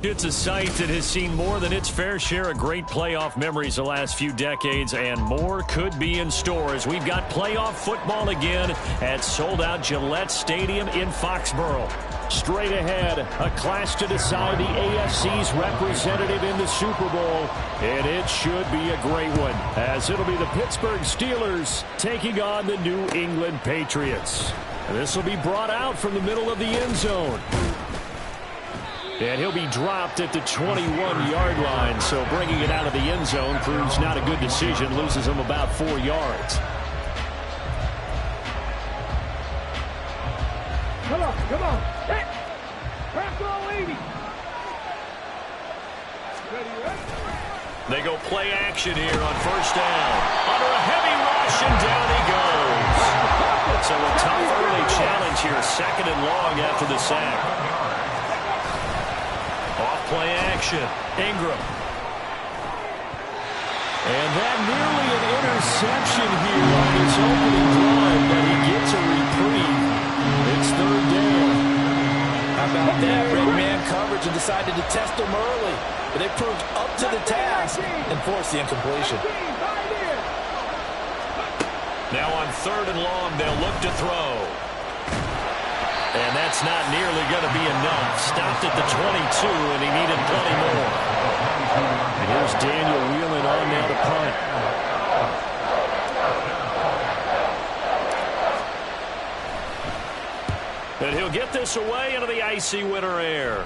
It's a site that has seen more than its fair share of great playoff memories the last few decades, and more could be in store as we've got playoff football again at sold-out Gillette Stadium in Foxborough. Straight ahead, a clash to decide the AFC's representative in the Super Bowl, and it should be a great one, as it'll be the Pittsburgh Steelers taking on the New England Patriots. This will be brought out from the middle of the end zone. And he'll be dropped at the 21-yard line, so bringing it out of the end zone proves not a good decision, loses him about 4 yards. Come on. Hey! Crack all 80. Ready? They go play action here on first down. Under a heavy rush, and down he goes. So a tough early challenge here, second and long after the sack. Off play action, Ingram. And that nearly an interception here on his opening drive, but he gets a reprieve. It's third down. How about that? Red man coverage and decided to test him early. But they proved up to the task and forced the incompletion. Now on third and long, they'll look to throw. And that's not nearly going to be enough. Stopped at the 22, and he needed plenty more. And here's Daniel Whelan on now to punt. And he'll get this away into the icy winter air.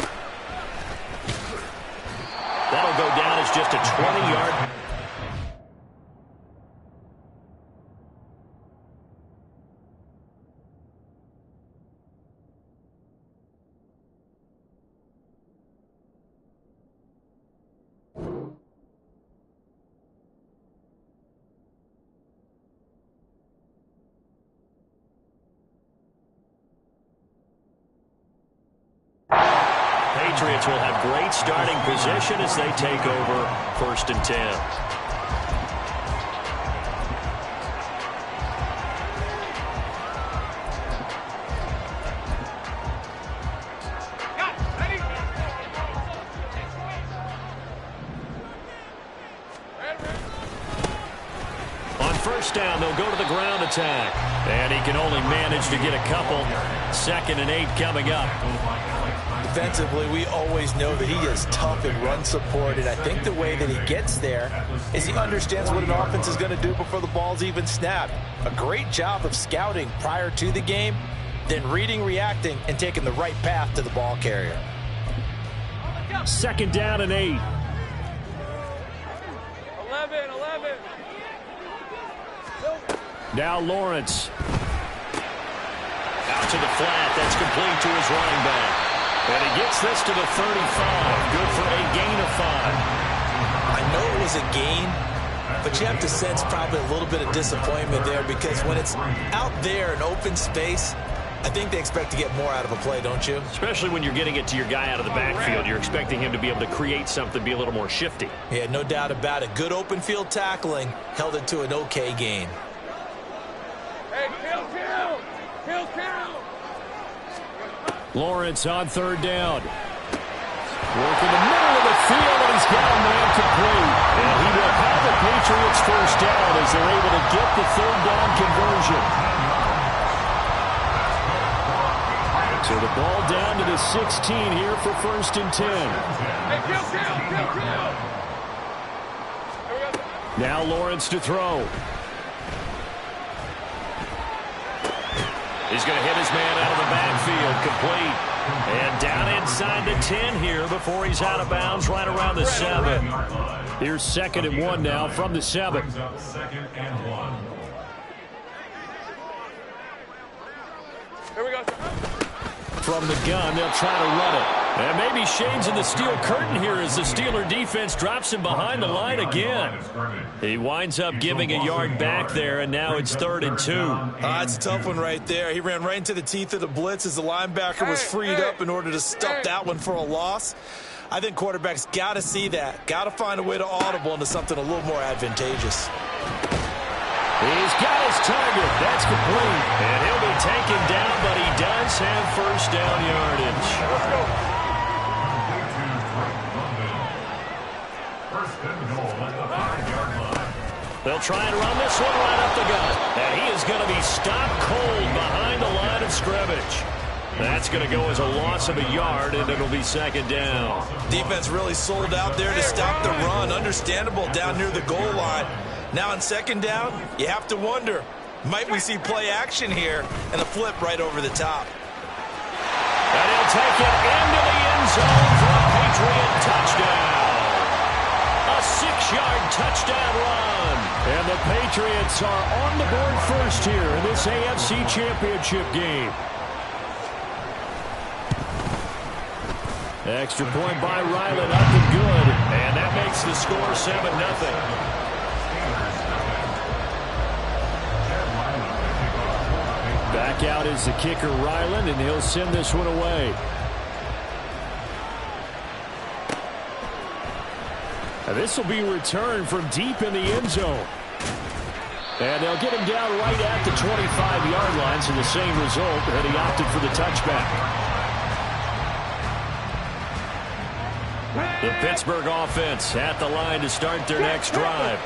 That'll go down as just a 20-yard. Patriots will have great starting position as they take over first and 10. On first down, they'll go to the ground attack. And he can only manage to get a couple. 2nd and 8 coming up. Defensively, we always know that he is tough in run support, and I think the way that he gets there is he understands what an offense is going to do before the ball's even snapped. A great job of scouting prior to the game, then reading, reacting, and taking the right path to the ball carrier. 2nd down and 8. 11. Now Lawrence. Out to the flat. That's complete to his running back. And he gets this to the 35. Good for a gain of 5. I know it was a gain, but you have to sense probably a little bit of disappointment there because when it's out there in open space, I think they expect to get more out of a play, don't you? Especially when you're getting it to your guy out of the backfield. You're expecting him to be able to create something, be a little more shifty. Yeah, no doubt about it. Good open field tackling held it to an okay gain. Hey, kill. Lawrence on third down. Work in the middle of the field, and he's got a man complete. And he will have the Patriots first down as they're able to get the third down conversion. So the ball down to the 16 here for 1st and 10. Hey, kill. Now Lawrence to throw. He's going to hit his man out of the backfield, complete. And down inside the 10 here before he's out of bounds right around the 7. Here's 2nd and 1 now from the 7. Here we go. From the gun, they'll try to run it. And maybe Shane's in the steel curtain here as the Steeler defense drops him behind the line again. He winds up giving a yard back there, and now it's 3rd and 2. It's a tough one right there. He ran right into the teeth of the blitz as the linebacker was freed up in order to stop that one for a loss. I think quarterbacks got to see that. Got to find a way to audible into something a little more advantageous. He's got his target. That's complete. And he'll be taken down, but he does Jets have first down yardage. Let's go. They'll try and run this one right up the gut. And he is going to be stopped cold behind the line of scrimmage. That's going to go as a loss of a yard, and it'll be second down. Defense really sold out there to stop the run. Understandable down near the goal line. Now on second down, you have to wonder, might we see play action here and a flip right over the top? And he'll take it into the end zone for a Patriot touchdown. A 6-yard touchdown run. And the Patriots are on the board first here in this AFC Championship game. Extra point by Ryland, up and good. And that makes the score 7-0. Back out is the kicker, Ryland, and he'll send this one away. And this will be returned from deep in the end zone. And they'll get him down right at the 25-yard line, so the same result, and he opted for the touchback. The Pittsburgh offense at the line to start their next drive.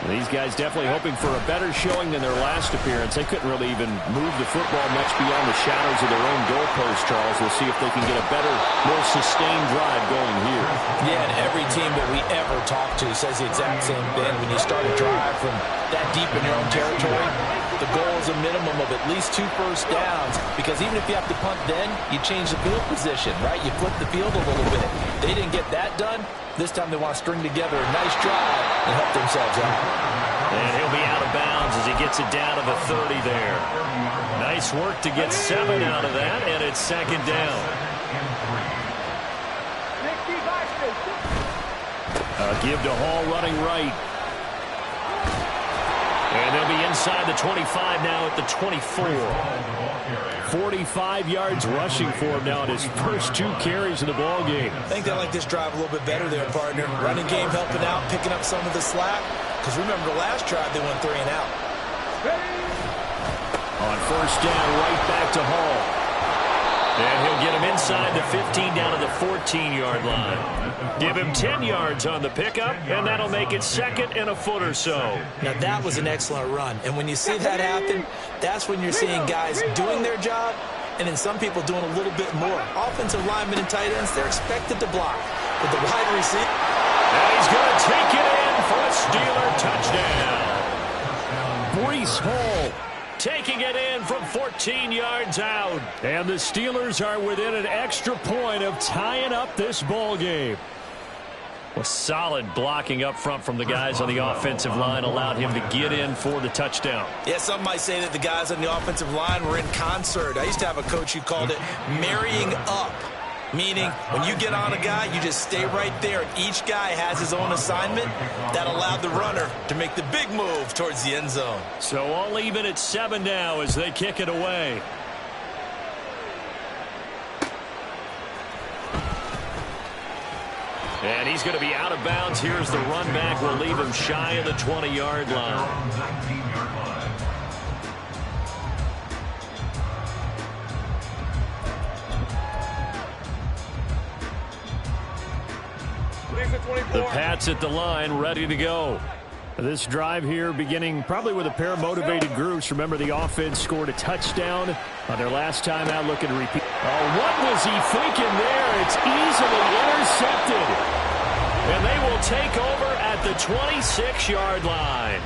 These guys definitely hoping for a better showing than their last appearance. They couldn't really even move the football much beyond the shadows of their own goalpost, Charles. We'll see if they can get a better, more sustained drive going here. Yeah, and every team that we ever talk to says the exact same thing. When you start a drive from that deep in your own territory, the goal is a minimum of at least 2 first downs, because even if you have to punt then, you change the field position, right? You flip the field a little bit. They didn't get that done. This time they want to string together a nice drive and help themselves out. And he'll be out of bounds as he gets it down to the 30 there. Nice work to get 7 out of that, and it's second down. Give to Hall running right. And they'll be inside the 25 now at the 24. 45 yards rushing for him now in his first 2 carries of the ball game. I think they like this drive a little bit better there, partner. Running game helping out, picking up some of the slack. Because remember, the last drive they went 3 and out. On first down, right back to Hall. And he'll get him inside the 15 down to the 14-yard line. Give him 10 yards on the pickup, and that'll make it second and a foot or so. Now, that was an excellent run. And when you see that happen, that's when you're seeing guys doing their job and then some people doing a little bit more. Offensive linemen and tight ends, they're expected to block. But the wide receiver... And he's going to take it in for a Steeler touchdown. Breece Hall taking it in from 14 yards out. And the Steelers are within an extra point of tying up this ball game. Well, solid blocking up front from the guys on the offensive line allowed him to get in for the touchdown. Yeah, some might say that the guys on the offensive line were in concert. I used to have a coach who called it marrying up. Meaning, when you get on a guy, you just stay right there. Each guy has his own assignment. That allowed the runner to make the big move towards the end zone. So all even at 7 now as they kick it away. And he's going to be out of bounds. Here's the run back. We'll leave him shy of the 20-yard line. The Pats at the line, ready to go. This drive here beginning probably with a pair of motivated groups. Remember, the offense scored a touchdown on their last time out, looking to repeat. Oh, what was he thinking there? It's easily intercepted. And they will take over at the 26-yard line.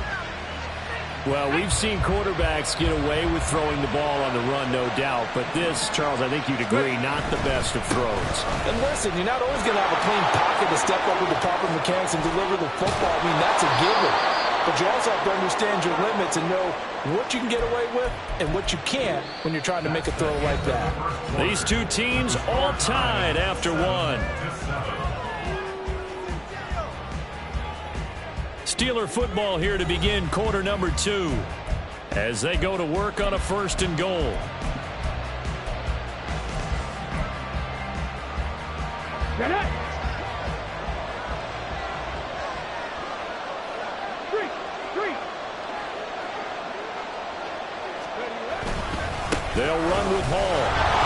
Well, we've seen quarterbacks get away with throwing the ball on the run, no doubt. But this, Charles, I think you'd agree, not the best of throws. And listen, you're not always going to have a clean pocket to step up with the proper mechanics and deliver the football. I mean, that's a given. But you also have to understand your limits and know what you can get away with and what you can't when you're trying to make a throw like that. These two teams all tied after one. Steeler football here to begin quarter number 2 as they go to work on a 1st and goal. They'll run with Hall.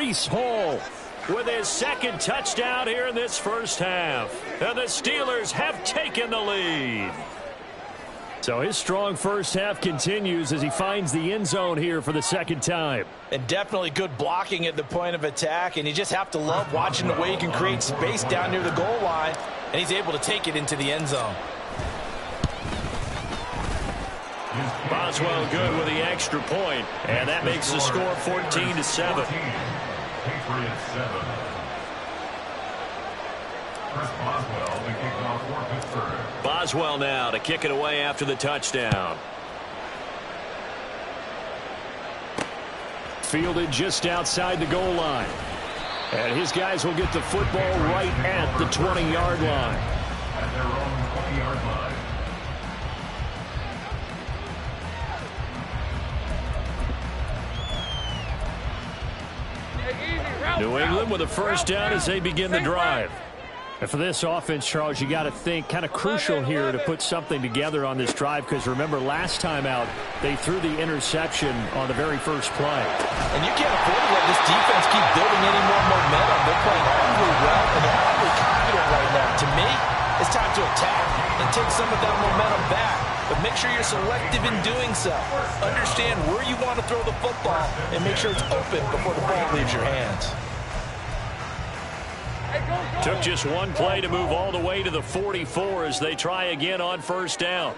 Breece Hall with his second touchdown here in this first half. And the Steelers have taken the lead. So his strong first half continues as he finds the end zone here for the second time. And definitely good blocking at the point of attack. And you just have to love watching the way he can create space down near the goal line. And he's able to take it into the end zone. Boswell good with the extra point, and that makes the score 14-7. Boswell now to kick it away after the touchdown. Fielded just outside the goal line. And his guys will get the football right at the 20-yard line. At their own 20-yard line. New England with a first down as they begin the drive. And for this offense, Charles, you got to think kind of crucial here to put something together on this drive, because remember last time out they threw the interception on the very first play. And you can't afford to let this defense keep building any more momentum. They're playing awfully well and they're awfully confident right now. To me, it's time to attack and take some of that momentum back. But make sure you're selective in doing so. Understand where you want to throw the football and make sure it's open before the ball leaves your hands. Took just one play to move all the way to the 44 as they try again on first down.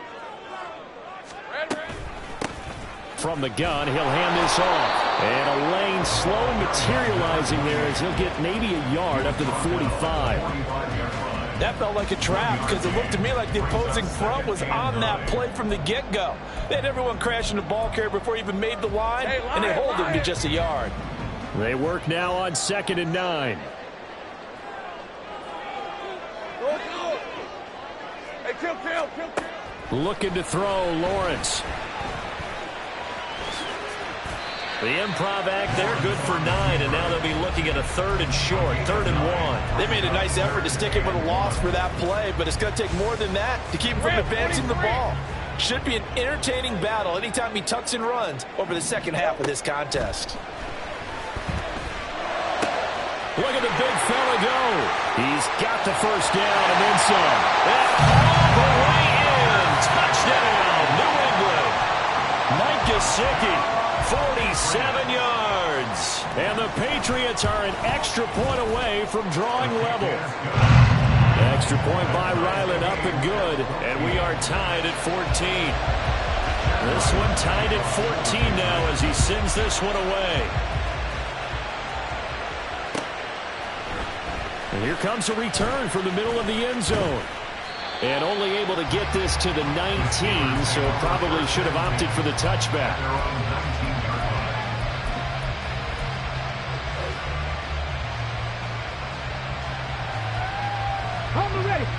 From the gun, he'll hand this off. And a lane slow materializing there as he'll get maybe a yard up to the 45. That felt like a trap because it looked to me like the opposing front was on that play from the get-go. They had everyone crashing the ball carrier before he even made the line, and they hold him to just a yard. They work now on 2nd and 9. Looking to throw, Lawrence. The improv act there, good for 9, and now they'll be looking at a 3rd and short, 3rd and 1. They made a nice effort to stick it with a loss for that play, but it's going to take more than that to keep him from advancing the ball. Should be an entertaining battle anytime he tucks and runs over the second half of this contest. Look at the big fella go. He's got the first down and then some. And all the way in. Touchdown, New England. Mike Gesicki, 47 yards. And the Patriots are an extra point away from drawing level. Extra point by Ryland, up and good. And we are tied at 14. This one tied at 14 now as he sends this one away. And here comes a return from the middle of the end zone. And only able to get this to the 19, so probably should have opted for the touchback.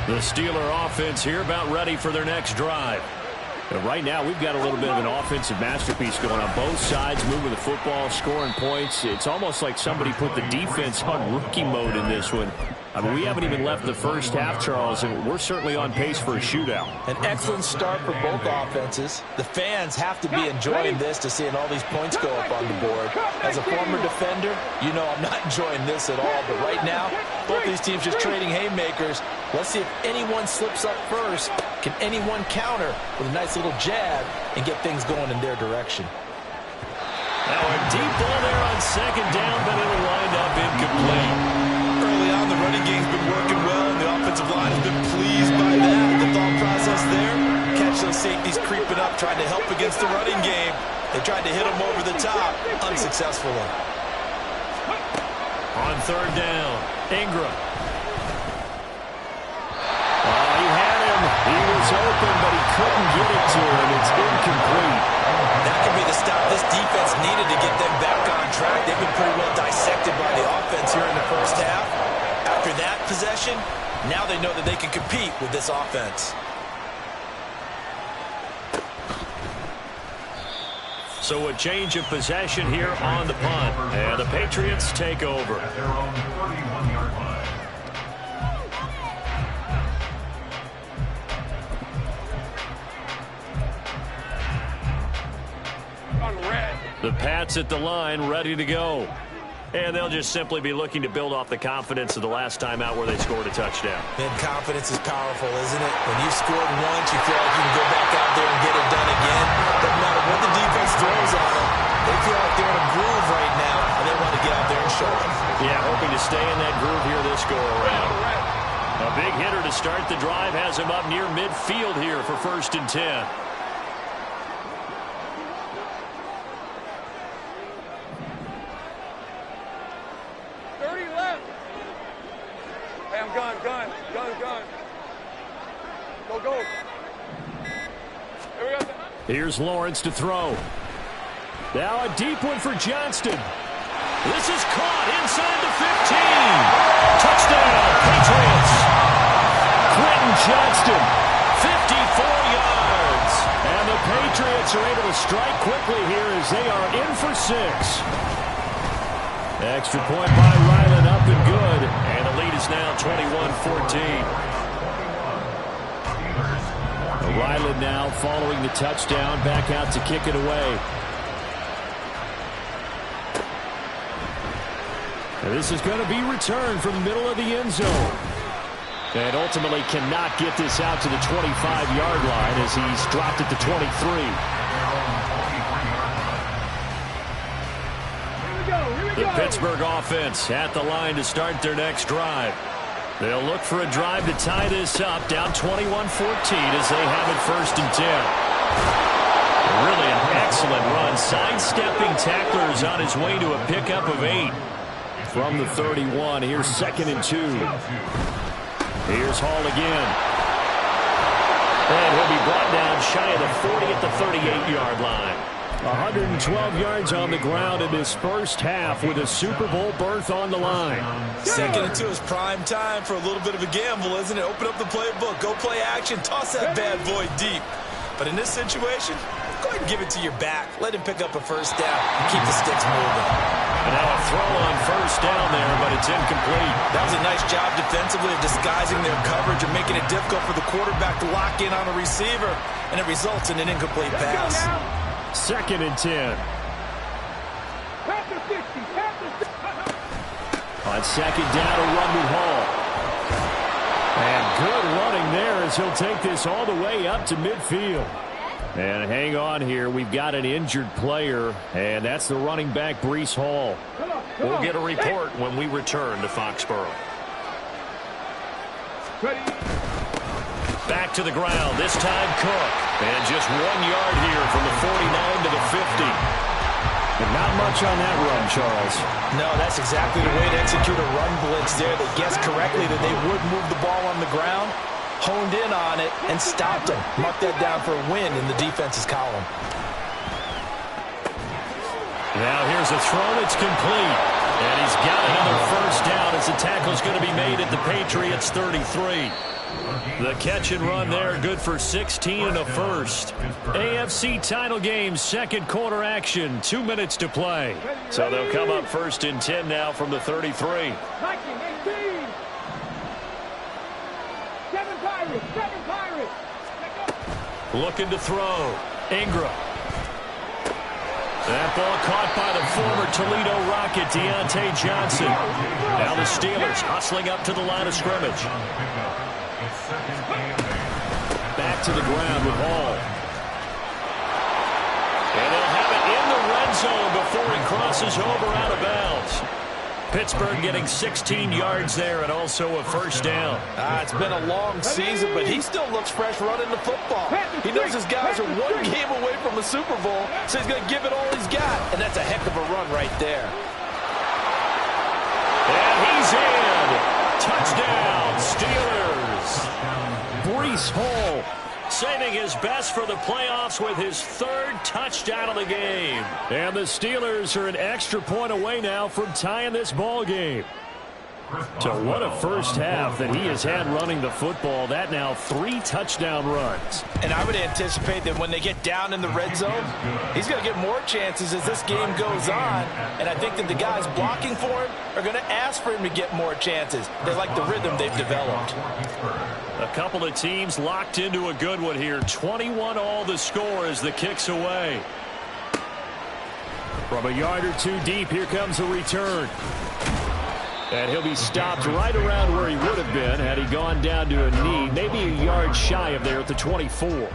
The Steeler offense here about ready for their next drive. And right now, we've got a little bit of an offensive masterpiece going on both sides, moving the football, scoring points. It's almost like somebody put the defense on rookie mode in this one. I mean, we haven't even left the first half, Charles, and we're certainly on pace for a shootout. An excellent start for both offenses. The fans have to be enjoying this to seeing all these points go up on the board. As a former defender, you know I'm not enjoying this at all. But right now, both these teams just trading haymakers. Let's see if anyone slips up first. Can anyone counter with a nice little jab and get things going in their direction? Now a deep ball there on 2nd down, but it'll wind up incomplete. Early on, the running game's been working well, and the offensive line has been pleased by that. The thought process there, catch those safeties creeping up, trying to help against the running game. They tried to hit them over the top, unsuccessfully. On 3rd down, Ingram. He had him. He was open, but he couldn't get it to him. It's incomplete. That could be the stop this defense needed to get them back on track. They've been pretty well dissected by the offense here in the first half. After that possession, now they know that they can compete with this offense. So a change of possession here on the punt. And the Patriots take over. At their own 31-yard line. The Pats at the line, ready to go. And they'll just simply be looking to build off the confidence of the last time out where they scored a touchdown. And confidence is powerful, isn't it? When you scored once, you feel like you can go back out there and get it done again. Doesn't matter what the defense throws at them. They feel like they're in a groove right now, and they want to get out there and show it. Yeah, hoping to stay in that groove here this go-around. A big hitter to start the drive has him up near midfield here for 1st and 10. Gun. Go. Here we go. Here's Lawrence to throw. Now a deep one for Johnston. This is caught inside the 15. Touchdown, Patriots. Quentin Johnston, 54 yards. And the Patriots are able to strike quickly here as they are in for 6. Extra point by Ryland, up and good. And the lead is now 21-14. Ryland now following the touchdown, back out to kick it away. And this is going to be returned from the middle of the end zone. And ultimately cannot get this out to the 25-yard line as he's dropped it to 23. The Pittsburgh offense at the line to start their next drive. They'll look for a drive to tie this up, down 21-14 as they have it 1st and 10. Really an excellent run. Sidestepping tacklers on his way to a pickup of 8. From the 31, here's 2nd and 2. Here's Hall again. And he'll be brought down shy of the 40 at the 38-yard line. 112 yards on the ground in this first half with a Super Bowl berth on the line. 2nd and 2 is prime time for a little bit of a gamble, isn't it? Open up the playbook, go play action, toss that bad boy deep. But in this situation, go ahead and give it to your back. Let him pick up a 1st down and keep the sticks moving. And now a throw on 1st down there, but it's incomplete. That was a nice job defensively of disguising their coverage and making it difficult for the quarterback to lock in on the receiver, and it results in an incomplete pass. 2nd and 10. On 2nd down, a run to Hall. And good running there as he'll take this all the way up to midfield. And hang on here. We've got an injured player, and that's the running back, Breece Hall. We'll get a report when we return to Foxborough. Back to the ground, this time Cook. And just 1 yard here from the 49 to the 50. But not much on that run, Charles. No, that's exactly the way to execute a run blitz there. They guessed correctly that they would move the ball on the ground, honed in on it, and stopped him. Mark that down for a win in the defense's column. Now here's a throw that's complete. And he's got another 1st down as the tackle's going to be made at the Patriots 33. The catch and run there, good for 16 and a 1st. AFC title game, 2nd quarter action, 2 minutes to play. So they'll come up 1st and 10 now from the 33. 7 Pirates. Looking to throw. Ingram. That ball caught by the former Toledo Rocket, Deontay Johnson. Now the Steelers hustling up to the line of scrimmage. Back to the ground with Hall. And they'll have it in the red zone before he crosses over out of bounds. Pittsburgh getting 16 yards there and also a 1st down. It's been a long season, but he still looks fresh running the football. He knows his guys are 1 game away from a Super Bowl, so he's going to give it all he's got. And that's a heck of a run right there. And he's in. Touchdown, Steelers. Breece Hall saving his best for the playoffs with his 3rd touchdown of the game. And the Steelers are an extra point away now from tying this ball game. So what a first half that he has had running the football. That now 3 touchdown runs. And I would anticipate that when they get down in the red zone, he's going to get more chances as this game goes on. And I think that the guys blocking for him are going to ask for him to get more chances. They like the rhythm they've developed. A couple of teams locked into a good one here. 21 all the score as the kick's away. From a yard or two deep, here comes a return. And he'll be stopped right around where he would have been had he gone down to a knee, maybe a yard shy of there at the 24.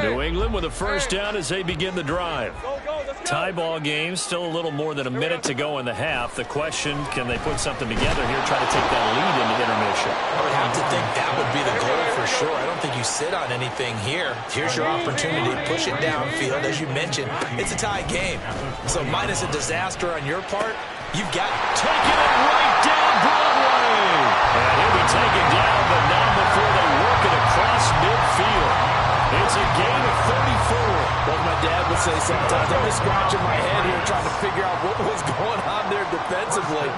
New England with a first down as they begin the drive. Tie ball game, still a little more than a minute to go in the half. The question, can they put something together here, try to take that lead into intermission? I would have to think that would be the goal for sure. I don't think you sit on anything here. Here's your opportunity. Push it downfield. As you mentioned, it's a tie game. So minus a disaster on your part, you've got taking it right down Broadway. And he'll be taken down, but not before they work it across midfield. It's a gain of 34. Like my dad would say sometimes, I'm just scratching my head here trying to figure out what was going on there defensively.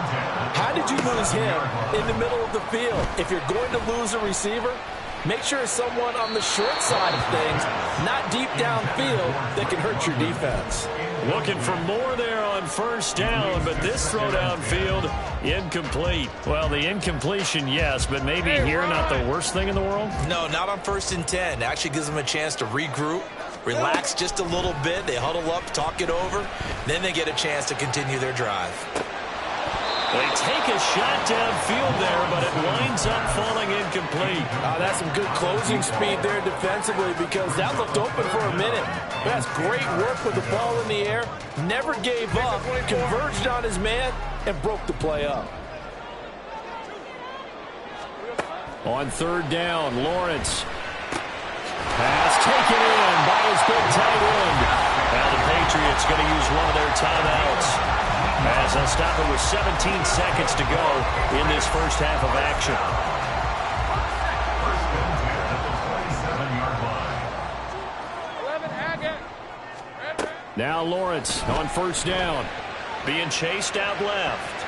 How did you lose him in the middle of the field? If you're going to lose a receiver, make sure it's someone on the short side of things, not deep downfield, that can hurt your defense. Looking for more there on first down, but this throw downfield, incomplete. Well, the incompletion, yes, but maybe here not the worst thing in the world? No, not on 1st and 10. Actually gives them a chance to regroup, relax just a little bit. They huddle up, talk it over. Then they get a chance to continue their drive. They take a shot downfield there, but it winds up falling incomplete. That's some good closing speed there defensively because that looked open for a minute. That's great work with the ball in the air. Never gave up, converged on his man, and broke the play up. On 3rd down, Lawrence. Pass taken in by his big tight end. Now the Patriots going to use one of their timeouts, as they'll stop it with 17 seconds to go in this first half of action. Now Lawrence on 1st down, being chased out left.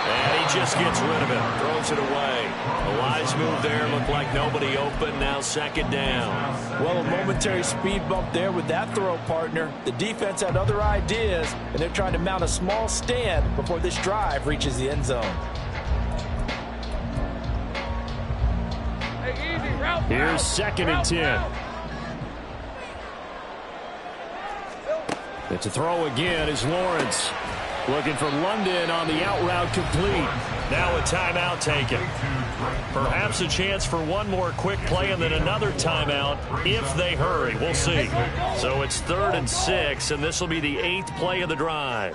And he just gets rid of it, throws it away. A wise move there, looked like nobody open, now 2nd down. Well, a momentary speed bump there with that throw, partner. The defense had other ideas, and they're trying to mount a small stand before this drive reaches the end zone. Here's 2nd and 10. It's a throw again as Lawrence looking for London on the out route complete. Now a timeout taken. Perhaps a chance for one more quick play and then another timeout if they hurry. We'll see. So it's 3rd and 6, and this will be the 8th play of the drive.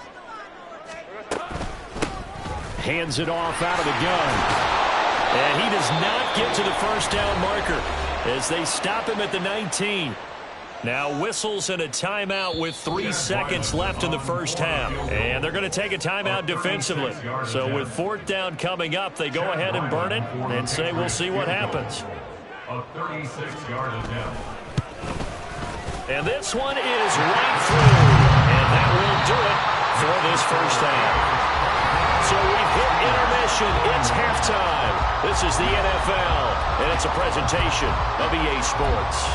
Hands it off out of the gun. And he does not get to the first down marker as they stop him at the 19. Now whistles and a timeout with 3 seconds left in the first half. And they're going to take a timeout defensively. So with 4th down coming up, they go ahead and burn it and say we'll see what happens. A 36-yard attempt. And this one is right through. And that will do it for this first half. So we've hit intermission. It's halftime. This is the NFL, and it's a presentation of EA Sports.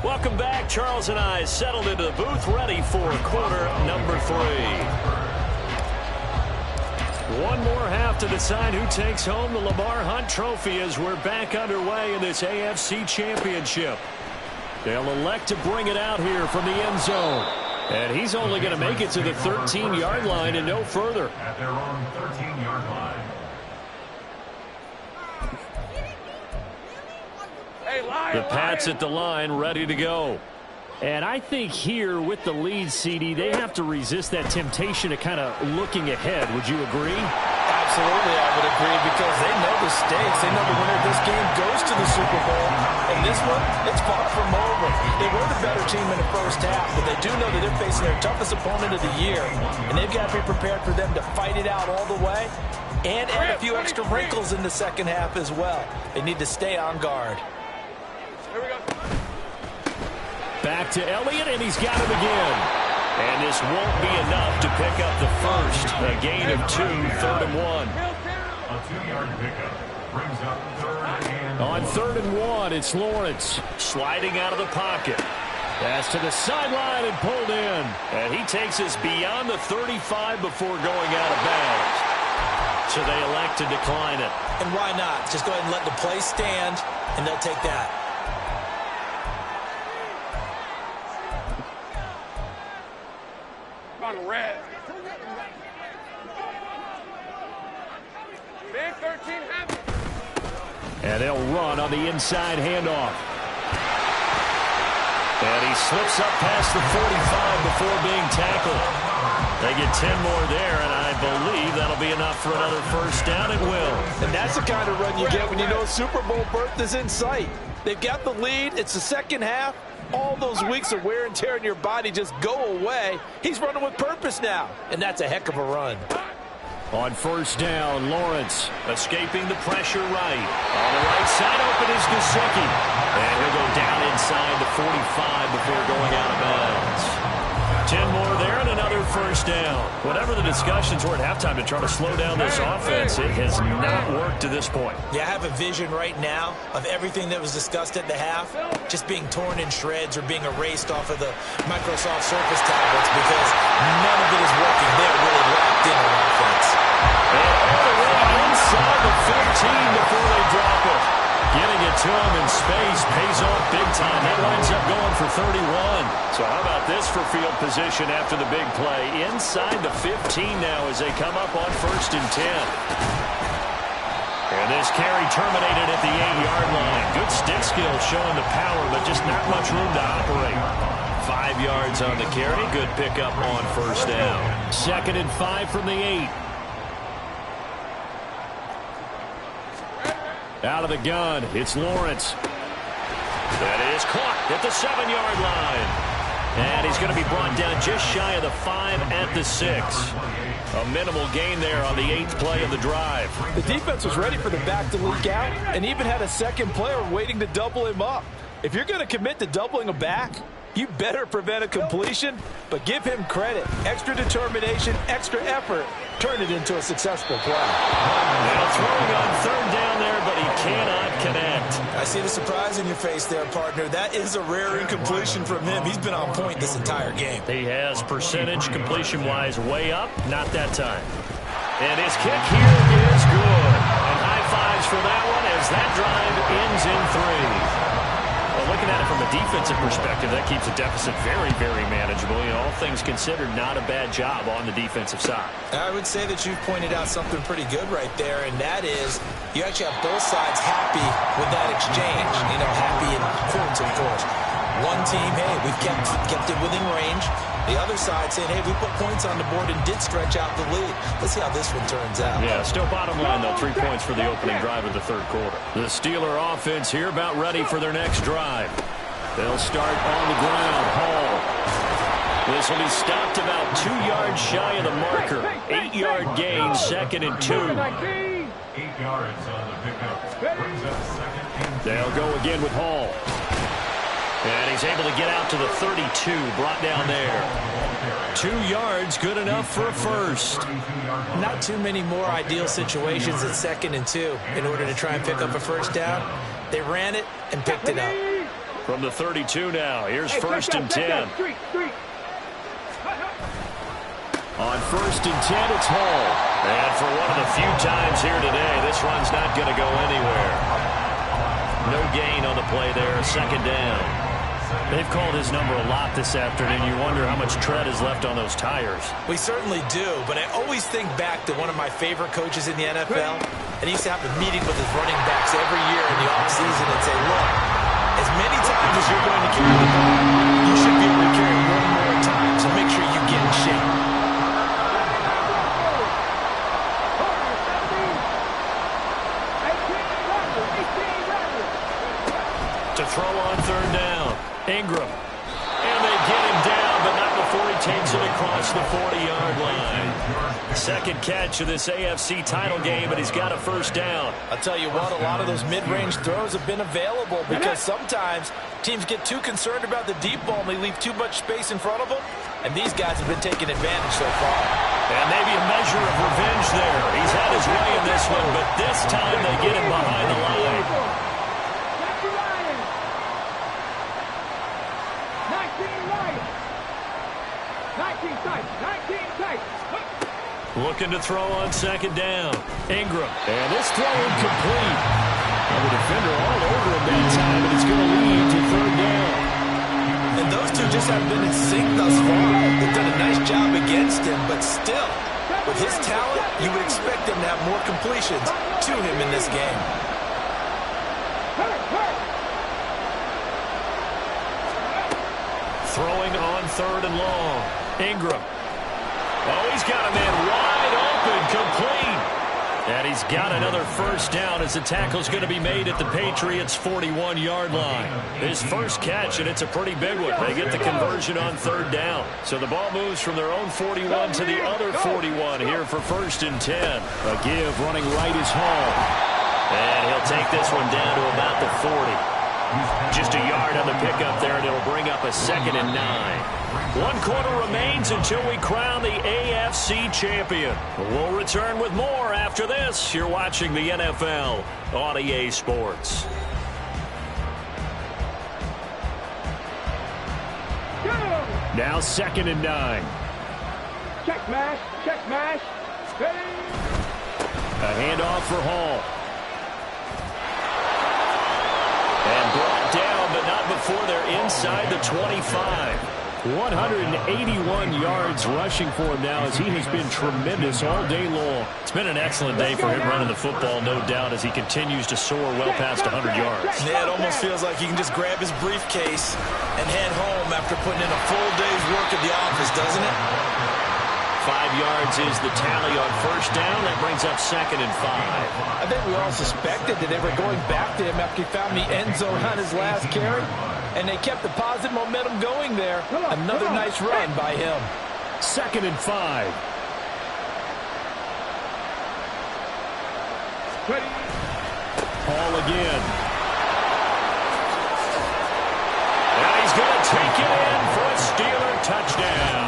Welcome back. Charles and I settled into the booth, ready for quarter number 3. One more half to decide who takes home the Lamar Hunt Trophy as we're back underway in this AFC Championship. They'll elect to bring it out here from the end zone. And he's only going to make it to the 13-yard line and no further. At their own 13-yard line. The Pats at the line, ready to go. And I think here with the lead, CD, they have to resist that temptation of kind of looking ahead. Would you agree? Absolutely, I would agree, because they know the stakes. They know the winner of this game goes to the Super Bowl. And this one, it's far from over. They were the better team in the first half, but they do know that they're facing their toughest opponent of the year. And they've got to be prepared for them to fight it out all the way and add a few extra wrinkles in the second half as well. They need to stay on guard. Back to Elliott, and he's got him again. And this won't be enough to pick up the first. A gain of 2, 3rd and 1. A 2-yard pickup brings up 3rd and 1. On 3rd and 1, it's Lawrence sliding out of the pocket. Pass to the sideline and pulled in. And he takes us beyond the 35 before going out of bounds. So they elect to decline it. And why not? Just go ahead and let the play stand, and they'll take that. On red. Big 13 heavy. And they'll run on the inside handoff. And he slips up past the 45 before being tackled. They get 10 more there, and I believe that'll be enough for another first down. It will. And that's the kind of run you get when you know Super Bowl berth is in sight. They've got the lead. It's the second half. All those weeks of wear and tear in your body just go away. He's running with purpose now, and that's a heck of a run. On first down, Lawrence escaping the pressure right. On the right side, open is Gesicki. And he'll go down inside the 45 before going out of bounds. 10 more there and another first down. Whatever the discussions were at halftime to try to slow down this offense, it has not worked to this point. Yeah, I have a vision right now of everything that was discussed at the half just being torn in shreds or being erased off of the Microsoft Surface tablets because none of it is working. They're really locked in on offense. And all the way inside the 15 before they drop it. Getting it to him in space pays off big time. That winds up going for 31. So how about this for field position after the big play? Inside the 15 now as they come up on first and 10. And this carry terminated at the 8-yard line. Good stick skill showing the power, but just not much room to operate. 5 yards on the carry. Good pickup on first down. 2nd and 5 from the 8. Out of the gun, it's Lawrence. That is caught at the 7-yard line. And he's going to be brought down just shy of the 5 at the 6. A minimal gain there on the 8th play of the drive. The defense was ready for the back to leak out and even had a second player waiting to double him up. If you're going to commit to doubling a back, you better prevent a completion, but give him credit. Extra determination, extra effort. Turn it into a successful play. Now throwing on 3rd down there, but he cannot connect. I see the surprise in your face there, partner. That is a rare incompletion from him. He's been on point this entire game. He has percentage completion-wise way up, not that time. And his kick here is good. And high fives for that one as that drive ends in 3. Well, looking at it from a defensive perspective, that keeps the deficit very, very manageable. You know, all things considered, not a bad job on the defensive side. I would say that you've pointed out something pretty good right there, and that is you actually have both sides happy with that exchange. You know, happy in quotes, of course. One team, hey, we've kept it within range. The other side saying, hey, we put points on the board and did stretch out the lead. Let's see how this one turns out. Yeah, still bottom line, though. 3 points for the opening drive of the 3rd quarter. The Steeler offense here about ready for their next drive. They'll start on the ground. Hall. This will be stopped about 2 yards shy of the marker. 8-yard gain, 2nd and 2. 8 yards on the pickup. Brings up 2nd and 2. They'll go again with Hall. And he's able to get out to the 32, brought down there. 2 yards, good enough for a first. Not too many more ideal situations at 2nd and 2 in order to try and pick up a first down. They ran it and picked it up. From the 32 now, here's 1st and 10. On 1st and 10, it's Hall. And for one of the few times here today, this run's not going to go anywhere. No gain on the play there, 2nd down. They've called his number a lot this afternoon. You wonder how much tread is left on those tires. We certainly do, but I always think back to one of my favorite coaches in the NFL, and he used to have a meeting with his running backs every year in the offseason and say, look, as many times as you're going to carry the ball, you should be able to carry one more time, so make sure you get in shape. To throw on 3rd down. Ingram. And they get him down, but not before he takes it across the 40-yard line. 2nd catch of this AFC title game, and he's got a first down. I'll tell you what, a lot of those mid-range throws have been available because sometimes teams get too concerned about the deep ball and they leave too much space in front of them, and these guys have been taking advantage so far. And maybe a measure of revenge there. He's had his way in this one, but this time they get him behind the line. 19 tight. 19 tight. Looking to throw on second down. Ingram. And this throw incomplete. And the defender all over him that time, and it's going to lead to third down. And those two just haven't been in sync thus far. They've done a nice job against him, but still, with his talent, you would expect him to have more completions to him in this game. Throwing on third and long. Ingram. Oh, he's got a man wide open, complete. And he's got another first down as the tackle's going to be made at the Patriots' 41-yard line. His first catch, and it's a pretty big one. They get the conversion on third down. So the ball moves from their own 41 to the other 41 here for 1st and 10. A give running right is Hall. And he'll take this one down to about the 40. Just a yard on the pickup there, and it'll bring up a 2nd and 9. 1 quarter remains until we crown the AFC champion. We'll return with more after this. You're watching the NFL on EA Sports. Now 2nd and 9. Check mash. Check mash. A handoff for Hall. And brought down, but not before they're inside the 25. 181 yards rushing for him now as he has been tremendous all day long. It's been an excellent day for him running the football, no doubt, as he continues to soar well past 100 yards. Yeah, it almost feels like he can just grab his briefcase and head home after putting in a full day's work at the office, doesn't it? 5 yards is the tally on first down. That brings up 2nd and 5. I think we all suspected that they were going back to him after he found the end zone on his last carry, and they kept the positive momentum going there. Another nice run by him. 2nd and 5. Hall again. And he's going to take it in for a Steeler touchdown.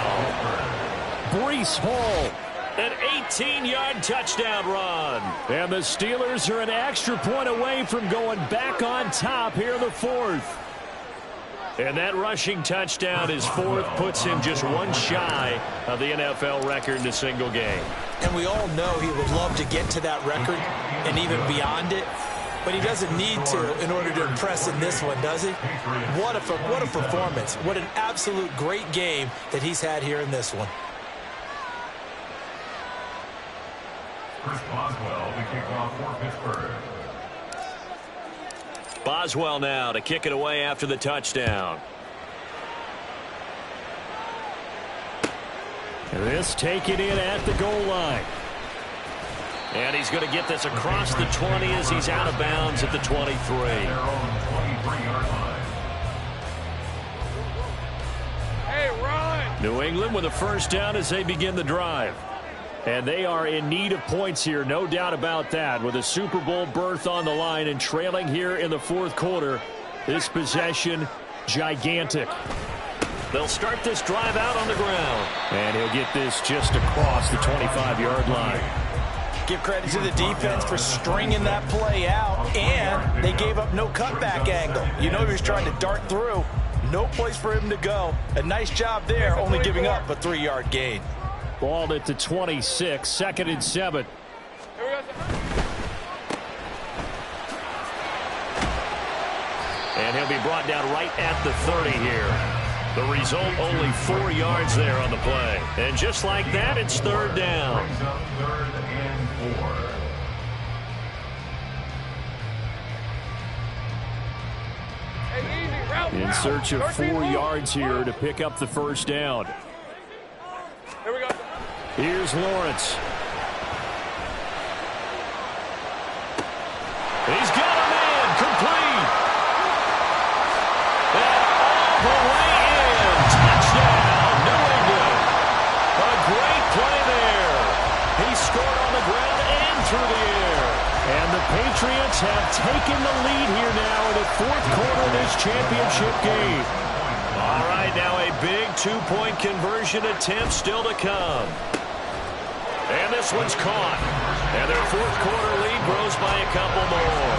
Breece Hall, an 18-yard touchdown run. And the Steelers are an extra point away from going back on top here in the 4th. And that rushing touchdown, his 4th, puts him just one shy of the NFL record in a single game. And we all know he would love to get to that record and even beyond it. But he doesn't need to in order to impress in this one, does he? What a performance. What an absolute great game that he's had here in this one. Chris Boswell, the kickoff for Pittsburgh. Boswell now to kick it away after the touchdown. This taken in at the goal line. And he's going to get this across the 20 as he's out of bounds at the 23. Their own 23-yard line. Hey, run! New England with a first down as they begin the drive. And they are in need of points here, no doubt about that, with a Super Bowl berth on the line and trailing here in the 4th quarter. This possession, gigantic. They'll start this drive out on the ground. And he'll get this just across the 25-yard line. Give credit to the defense for stringing that play out, and they gave up no cutback angle. You know he was trying to dart through. No place for him to go. A nice job there, only giving up a 3-yard gain. Ball at the 26, 2nd and 7. And he'll be brought down right at the 30 here. The result, only 4 yards there on the play. And just like that, it's 3rd down. Brings up 3rd and 4. In search of 4 yards here to pick up the first down. Here we go. Here's Lawrence. He's got a man, complete. And all the way in. Touchdown, New England. A great play there. He scored on the ground and through the air. And the Patriots have taken the lead here now in the 4th quarter of this championship game. All right, now a big 2-point conversion attempt still to come. And this one's caught. And their 4th quarter lead grows by a couple more.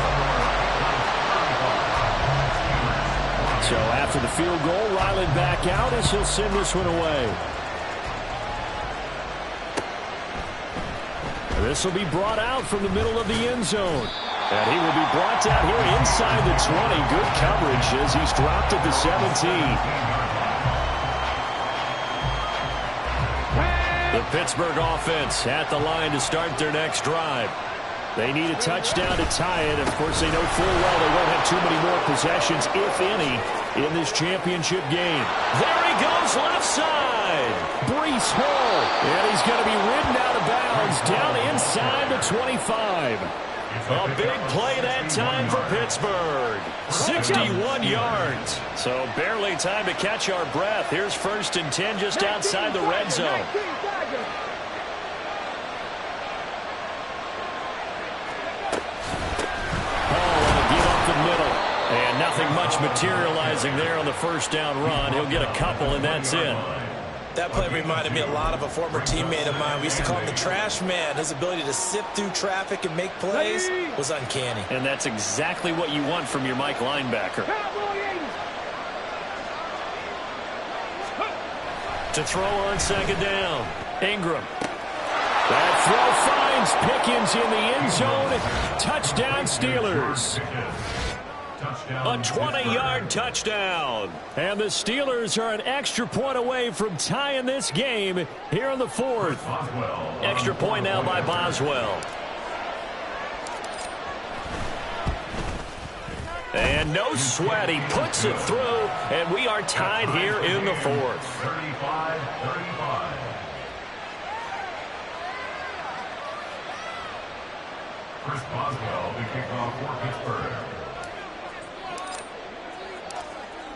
So after the field goal, Ryland back out as he'll send this one away. This will be brought out from the middle of the end zone. And he will be brought down here inside the 20. Good coverage as he's dropped at the 17. The Pittsburgh offense at the line to start their next drive. They need a touchdown to tie it. Of course, they know full well they won't have too many more possessions, if any, in this championship game. There he goes left side. Breece Hall. And he's going to be ridden out of bounds down inside the 25. A big play that time for Pittsburgh. 61 yards. So barely time to catch our breath. Here's 1st and 10 just outside the red zone. And nothing much materializing there on the first down run. He'll get a couple, and that's it. That play reminded me a lot of a former teammate of mine. We used to call him the trash man. His ability to sift through traffic and make plays was uncanny. And that's exactly what you want from your Mike linebacker. To throw on 2nd down. Ingram. That throw finds Pickens in the end zone. Touchdown Steelers. A 20-yard touchdown. And the Steelers are an extra point away from tying this game here in the 4th. Extra point now by Boswell. And no sweat. He puts it through, and we are tied here in the 4th. 35-35. Chris Boswell, the kickoff for Pittsburgh.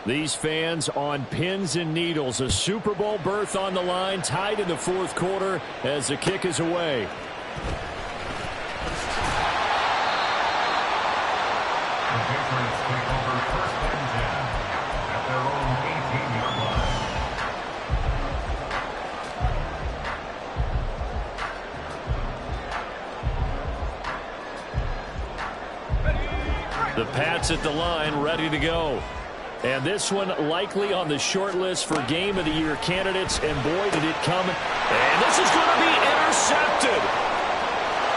These fans on pins and needles. A Super Bowl berth on the line, tied in the 4th quarter as the kick is away. The Patriots take over 1st and 10 at their own 18-yard line. The Pats at the line, ready to go. And this one likely on the short list for Game of the Year candidates. And boy, did it come. And this is going to be intercepted.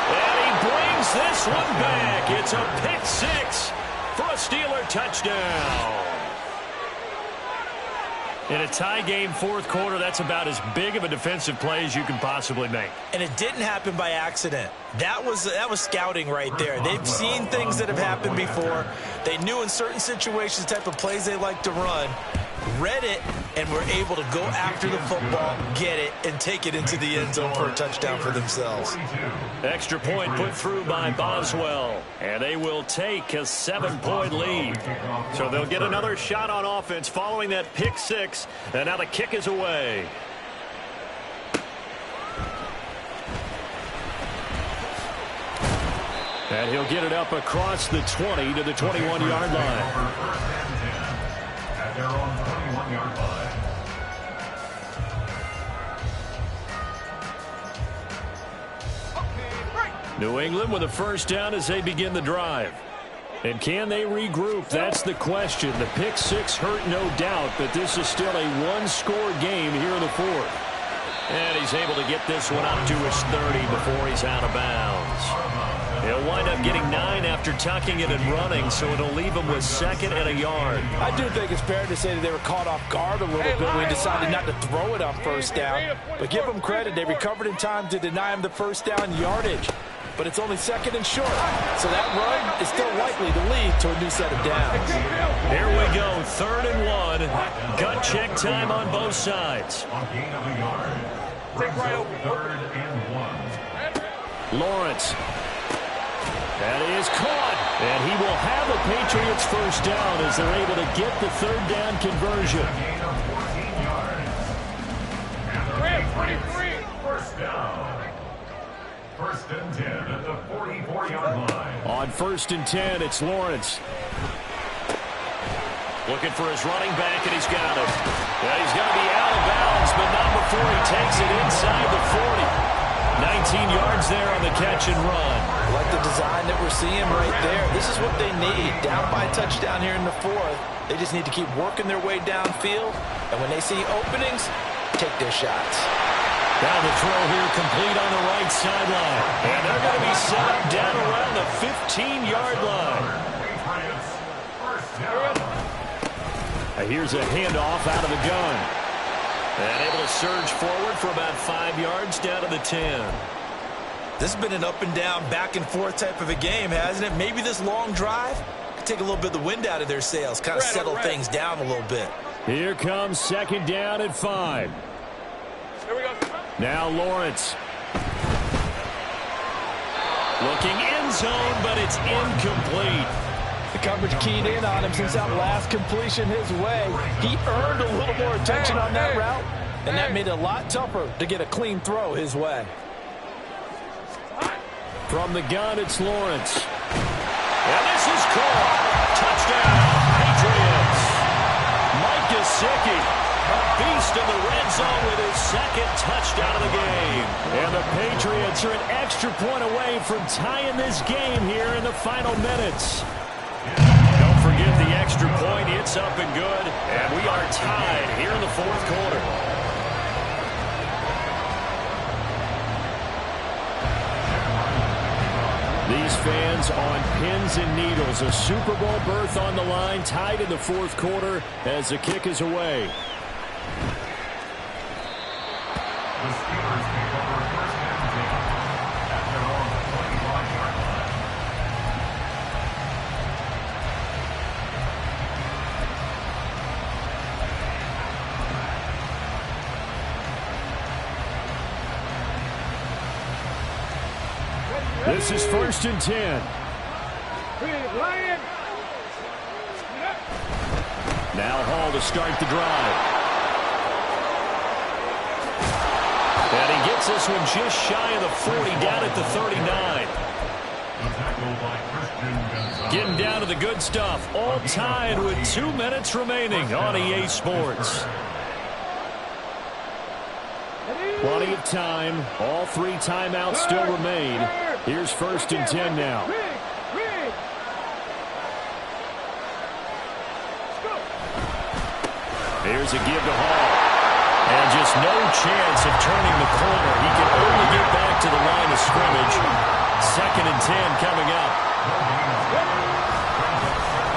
And he brings this one back. It's a pick 6 for a Steeler touchdown. In a tie game, 4th quarter, that's about as big of a defensive play as you can possibly make. And it didn't happen by accident. That was scouting right there. They've seen things that have happened before. They knew in certain situations the type of plays they like to run, read it, and were able to go after the football, get it, and take it into the end zone for a touchdown for themselves. Extra point put through by Boswell, and they will take a 7-point lead. So they'll get another shot on offense following that pick 6, and now the kick is away. And he'll get it up across the 20 to the 21-yard line. At their own 21-yard line. New England with a 1st down as they begin the drive. And can they regroup? That's the question. The pick 6 hurt, no doubt, but this is still a one-score game here in the 4th. And he's able to get this one up to his 30 before he's out of bounds. He'll wind up getting 9 after tucking it and running, so it'll leave him with 2nd and a yard. I do think it's fair to say that they were caught off guard a little bit when we decided not to throw it on 1st down. But give them credit. They recovered in time to deny him the 1st down yardage. But it's only 2nd and short. So that run is still likely to lead to a new set of downs. Here we go, 3rd and 1. Gut check time on both sides. On gain of a yard. Brings up 3rd and 1. Lawrence. That is caught. And he will have the Patriots 1st down as they're able to get the 3rd down conversion. Gain of 14 yards. And the Patriots 1st down. 1st and 10 at the 44-yard line. On 1st and 10, it's Lawrence. Looking for his running back, and he's got him. Yeah, he's going to be out of bounds, but not before he takes it inside the 40. 19 yards there on the catch and run. I like the design that we're seeing right there. This is what they need. Down by a touchdown here in the 4th. They just need to keep working their way downfield. And when they see openings, take their shots. Down the throw here, complete on the right sideline. And they're going to be set up down around the 15-yard line. Here's a handoff out of the gun. And able to surge forward for about 5 yards down to the 10. This has been an up and down, back and forth type of a game, hasn't it? Maybe this long drive could take a little bit of the wind out of their sails, kind of settle things down a little bit. Here comes second down at 5. Here we go. Now Lawrence. Looking end zone, but it's incomplete. The coverage keyed in on him since that last completion his way. He earned a little more attention on that route, and that made it a lot tougher to get a clean throw his way. From the gun, it's Lawrence. And this is caught. Touchdown, Patriots. Mike Gesicki, a beast in the red zone with his second touchdown of the game. And the Patriots are an extra point away from tying this game here in the final minutes. Don't forget the extra point. It's up and good. And we are tied here in the fourth quarter. These fans on pins and needles. A Super Bowl berth on the line, tied in the fourth quarter as the kick is away. The Steelers take over first and 10 at their own 25-yard line. This is first and 10. Now Hall to start the drive. And he gets this one just shy of the 40, down at the 39. Getting down to the good stuff. All tied with 2 minutes remaining on EA Sports. Plenty of time. All 3 timeouts still remain. Here's first and 10 now. Here's a give to Hall. And just no chance of turning the corner. He can only get back to the line of scrimmage. Second and 10 coming up.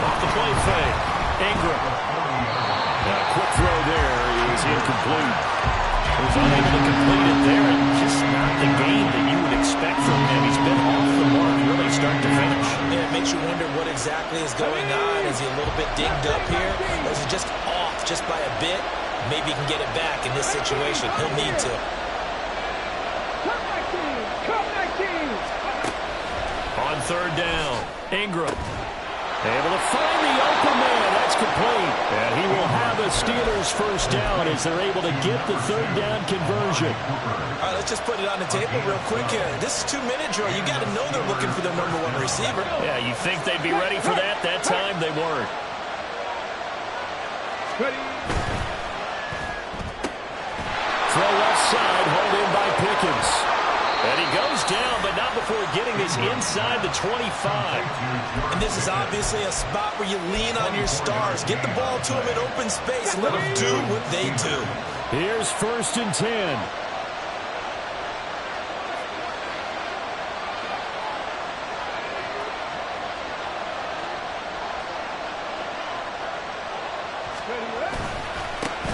Off the play fake. Ingram. Now a quick throw there is incomplete. He's unable to complete it there, and just not the game that you would expect from him. He's been off the mark really start to finish. Yeah, it makes you wonder what exactly is going on. Is he a little bit dinged up here? Or is he just off just by a bit? Maybe he can get it back in this situation. He'll need to. On third down, Ingram. Able to find the open man. That's complete. And he will have a Steelers first down as they're able to get the third down conversion. All right, let's just put it on the table real quick here. This is 2-minute drill. You got to know they're looking for their number 1 receiver. Yeah, you think they'd be ready for that? That time they weren't. Throw left side, hauled in by Pickens. And he goes down, but not before getting this inside the 25. And this is obviously a spot where you lean on your stars. Get the ball to them in open space and let them do what they do. Here's first and 10.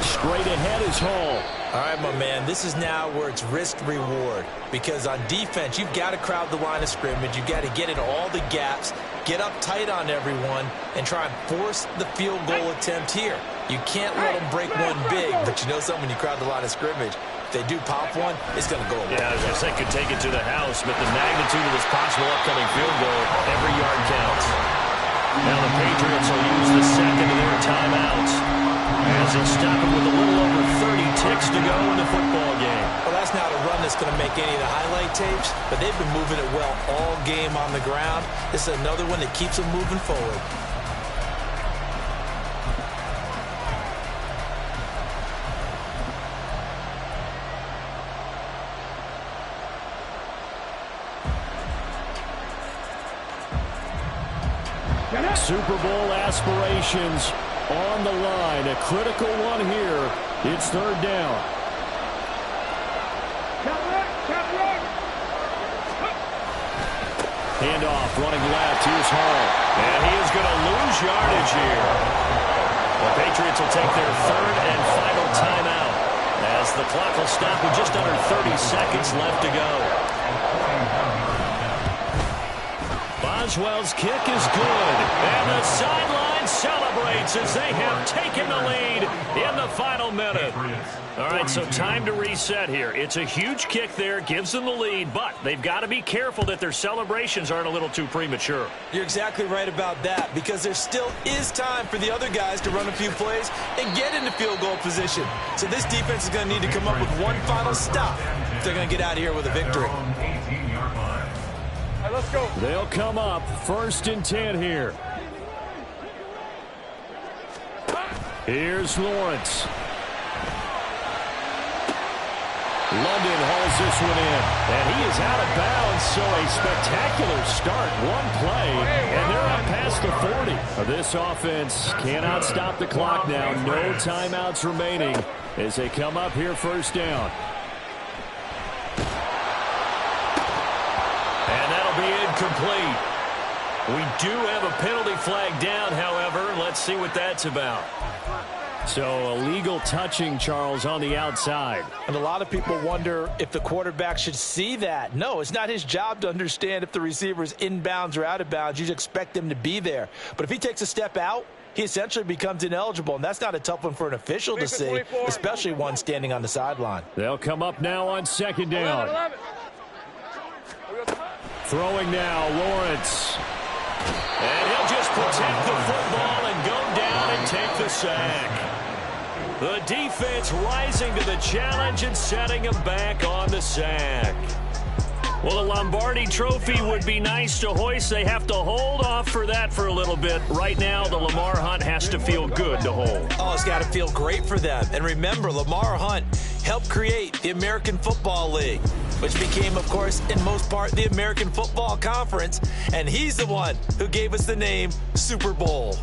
Straight ahead is Hall. All right, my man, this is now where it's risk-reward. Because on defense, you've got to crowd the line of scrimmage. You've got to get in all the gaps, get up tight on everyone, and try and force the field goal attempt here. You can't let them break one big, but you know something, when you crowd the line of scrimmage, if they do pop one, it's going to go away. Yeah, I was going to say, could take it to the house, but the magnitude of this possible upcoming field goal, every yard counts. Now the Patriots will use the second of their timeouts as they stop it with a little over 30 ticks to go in the football game. Well, that's not a run that's going to make any of the highlight tapes, but they've been moving it well all game on the ground. This is another one that keeps them moving forward. Super Bowl aspirations on the line. A critical one here. It's third down. Handoff, running left. Here's Hall. And he is going to lose yardage here. The Patriots will take their third and final timeout as the clock will stop with just under 30 seconds left to go. Boswell's kick is good. And the sideline celebrates as they have taken the lead in the final minute. All right, so time to reset here. It's a huge kick there, gives them the lead, but they've got to be careful that their celebrations aren't a little too premature. You're exactly right about that, because there still is time for the other guys to run a few plays and get into field goal position. So this defense is going to need to come up with one final stop if they're going to get out of here with a victory. All right, let's go. They'll come up 1st and 10 here. Here's Lawrence. London hauls this one in, and he is out of bounds, so a spectacular start. One play, and they're up past the 40. This offense cannot stop the clock now. No timeouts remaining as they come up here 1st down. And that'll be incomplete. We do have a penalty flag down, however. Let's see what that's about. So illegal touching, Charles, on the outside. And a lot of people wonder if the quarterback should see that. No, it's not his job to understand if the receiver is inbounds or out of bounds. You just expect him to be there. But if he takes a step out, he essentially becomes ineligible, and that's not a tough one for an official to see, especially one standing on the sideline. They'll come up now on 2nd down. 11. Throwing now, Lawrence. And he'll just protect the football and go down and take the sack. The defense rising to the challenge and setting him back on the sack. Well, the Lombardi Trophy would be nice to hoist. They have to hold off for that for a little bit. Right now, the Lamar Hunt has to feel good to hold. Oh, it's got to feel great for them. And remember, Lamar Hunt helped create the American Football League, which became, of course, in most part, the American Football Conference. And he's the one who gave us the name Super Bowl.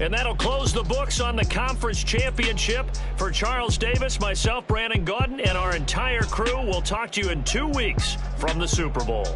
And that'll close the books on the conference championship. For Charles Davis, myself, Brandon Gaudin, and our entire crew, we'll talk to you in 2 weeks from the Super Bowl.